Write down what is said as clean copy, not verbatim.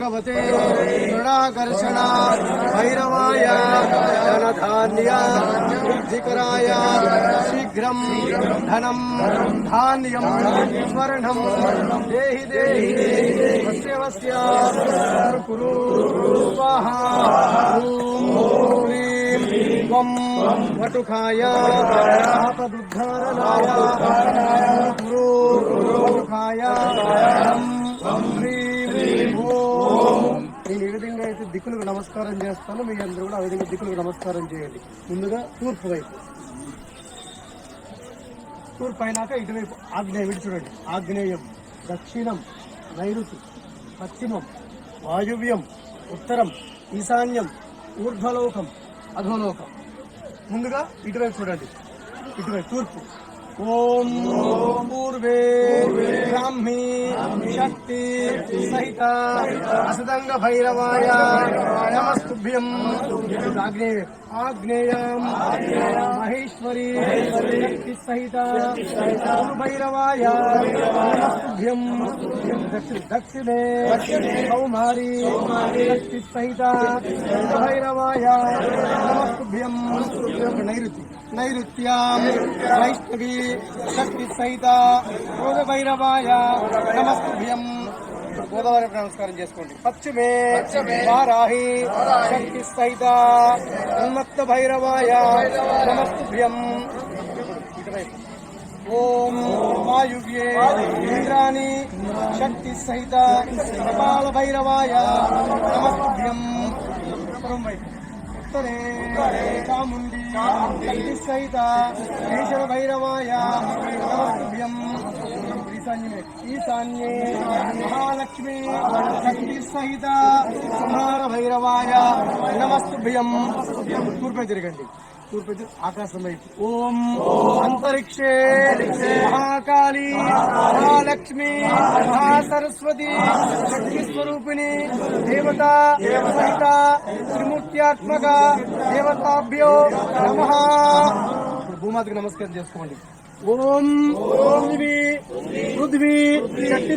भगवते गुणाकर्षण भैरवाय धनधान्य वृद्धिकराय शीघ्रं धनं धान्यं स्वर्णं देहि देहि वस्य कुरु स्वाहा ॐ क्लीं त्वं वटुकाय तदुद्धारणाय कुरु वटुकाय నేను ఏ విధంగా అయితే దిక్కులకు నమస్కారం చేస్తానో మీ అందరూ కూడా ఆ విధంగా దిక్కులకు నమస్కారం చేయండి. ముందుగా తూర్పు వైపు, తూర్పు అయినాక ఇటువైపు ఆగ్నేయం ఇటు చూడండి. ఆగ్నేయం, దక్షిణం, నైరుతి, పశ్చిమం, వాయువ్యం, ఉత్తరం, ఈశాన్యం, ఊర్ధ్వలోకం, అధోలోకం. ముందుగా ఇటువైపు చూడండి, ఇటువైపు తూర్పు. ఓం పూర్వే బ్రాహ్మీ శక్తి సహిత అసదంగ భైరవాయ నమస్తుభ్యం. ఆగ్నేయం మహేశ్వరి శక్తి సహిత భైరవాయ నమస్తుభ్యం. దక్షిణే కౌమారి శక్తి సహిత భైరవాయ నమస్తుభ్యం. నైరుతి, నైరుత్యాం వైష్ణవి శక్తి సహిత భైరవాయ నమస్తుభ్యం. గోదావరి నమస్కారం చేసుకోండి. పశ్చిమే వారాహి శక్తి సహిత ఉన్మత్త భైరవాయ నమస్తుభ్యం. ఓం వాయువ్యే ఇంద్రాణి శక్తి సహిత కపాల భైరవాయ నమస్తుభ్యం. ఉత్తరే చాముండి శక్తి సహిత ఈశ్వర భైరవాయ నమస్తుభ్యం. ఈశాన్యే మహాలక్ష్మి శక్తి సహిత సంహార భైరవాయ నమస్తుభ్యం. తూర్పు తిరగండి, తూర్పు ఆకాశం వైపు. ఓం అంతరిక్షే మహాకాళీ మహాలక్ష్మి మహాసరస్వతి శక్తి స్వరూపిణి దేవత సహిత త్రిమూర్త్యాత్మక దేవతాభ్యో నమః. భూమాతకు నమస్కారం చేసుకోండి. ఓం పృథ్వీ శక్తి